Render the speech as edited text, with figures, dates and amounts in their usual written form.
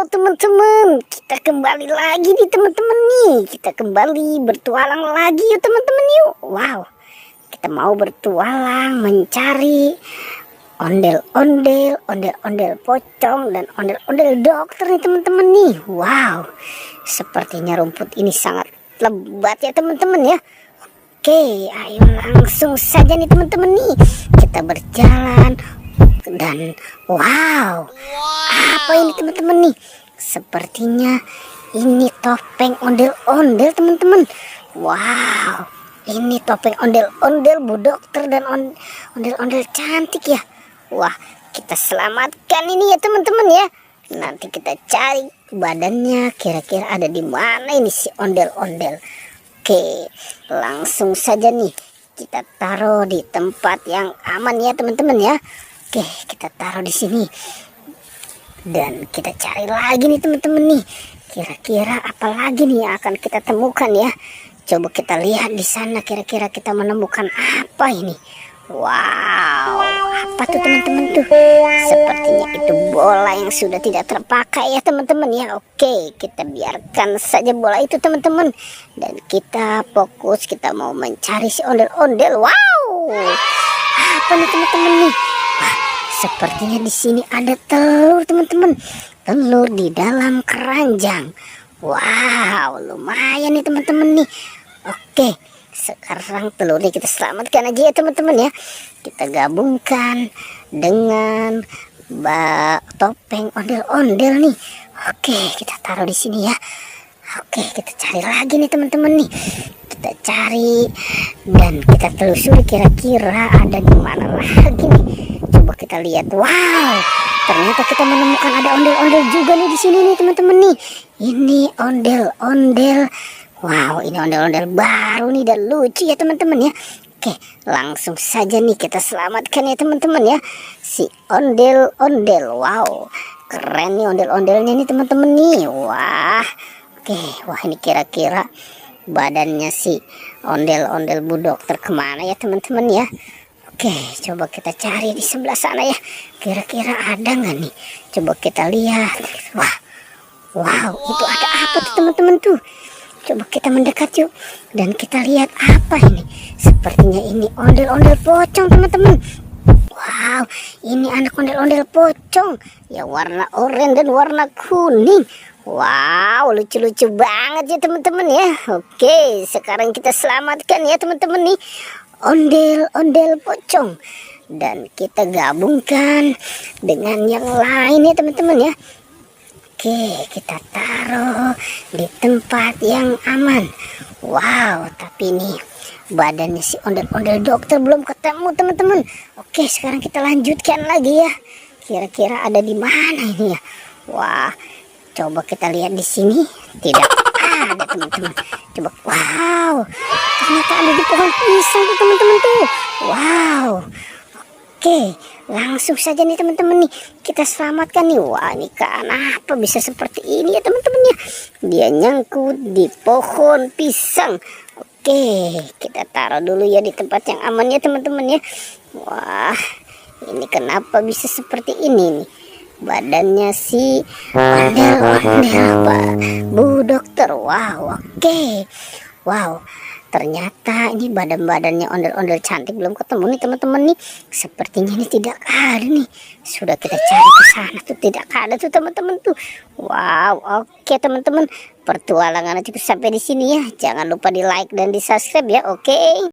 Halo teman-teman, kita kembali lagi nih teman-teman nih. Kita kembali bertualang lagi yuk teman-teman yuk. Wow, kita mau bertualang mencari ondel-ondel pocong dan ondel-ondel dokter nih teman-teman nih. Wow, sepertinya rumput ini sangat lebat ya teman-teman ya. Oke, ayo langsung saja nih teman-teman nih. Kita berjalan dan wow, apa ini teman-teman nih? Sepertinya ini topeng ondel-ondel teman-teman. Wow, ini topeng ondel-ondel Bu Dokter dan ondel-ondel cantik ya. Wah, kita selamatkan ini ya teman-teman ya. Nanti kita cari badannya, kira-kira ada di mana ini si ondel-ondel. Oke, langsung saja nih kita taruh di tempat yang aman ya teman-teman ya. Oke, kita taruh di sini. Dan kita cari lagi nih teman-teman nih. Kira-kira apa lagi nih yang akan kita temukan ya? Coba kita lihat di sana, kira-kira kita menemukan apa ini? Wow, apa tuh teman-teman tuh? Sepertinya itu bola yang sudah tidak terpakai ya teman-teman ya. Oke, kita biarkan saja bola itu teman-teman. Dan kita fokus, kita mau mencari si ondel-ondel. Wow, apa nih teman-teman nih? Wah, sepertinya di sini ada telur teman-teman. Telur di dalam keranjang. Wow, lumayan nih teman-teman nih. Oke, sekarang telurnya kita selamatkan aja ya teman-teman ya. Kita gabungkan dengan topeng ondel-ondel nih. Oke, kita taruh di sini ya. Oke, kita cari lagi nih teman-teman nih. Kita cari dan kita telusuri kira-kira ada di mana lagi nih. Coba kita lihat. Wow, ternyata kita menemukan ada ondel-ondel juga nih di sini nih teman-teman nih. Ini ondel-ondel. Wow, ini ondel-ondel baru nih dan lucu ya teman-teman ya. Oke, langsung saja nih kita selamatkan ya teman-teman ya. Si ondel-ondel. Wow, keren nih ondel-ondelnya nih teman-teman nih. Wah, oke, wah ini kira-kira badannya si ondel-ondel Bu Dokter kemana ya teman-teman ya. Oke, coba kita cari di sebelah sana ya. Kira-kira ada nggak nih? Coba kita lihat. Wah, wow, itu ada apa tuh teman-teman tuh? Coba kita mendekat yuk dan kita lihat apa ini. Sepertinya ini ondel-ondel pocong teman-teman. Wow, ini anak ondel-ondel pocong ya, warna oranye dan warna kuning. Wow, lucu-lucu banget ya teman-teman ya. Oke, sekarang kita selamatkan ya teman-teman nih ondel-ondel pocong. Dan kita gabungkan dengan yang lain ya teman-teman ya. Oke, kita taruh di tempat yang aman. Wow, tapi ini badannya si ondel-ondel dokter belum ketemu teman-teman. Oke, sekarang kita lanjutkan lagi ya. Kira-kira ada di mana ini ya? Wah, coba kita lihat di sini. Tidak ada teman-teman. Coba, wow, ternyata ada di pohon pisang tuh teman-teman tuh. Wow. Oke, langsung saja nih teman-teman nih kita selamatkan nih. Wah, ini kenapa bisa seperti ini ya teman-teman ya? Dia nyangkut di pohon pisang. Oke, kita taruh dulu ya di tempat yang aman ya teman-teman ya. Wah, ini kenapa bisa seperti ini nih? Badannya si ondel-ondel Bu Dokter. Wow, oke. Wow, ternyata ini badan-badannya ondel-ondel cantik belum ketemu nih teman-teman nih. Sepertinya ini tidak ada nih. Sudah kita cari ke sana tuh tidak ada tuh teman-teman tuh. Wow, oke teman-teman. Pertualangan cukup sampai di sini ya. Jangan lupa di like dan di subscribe ya. Oke.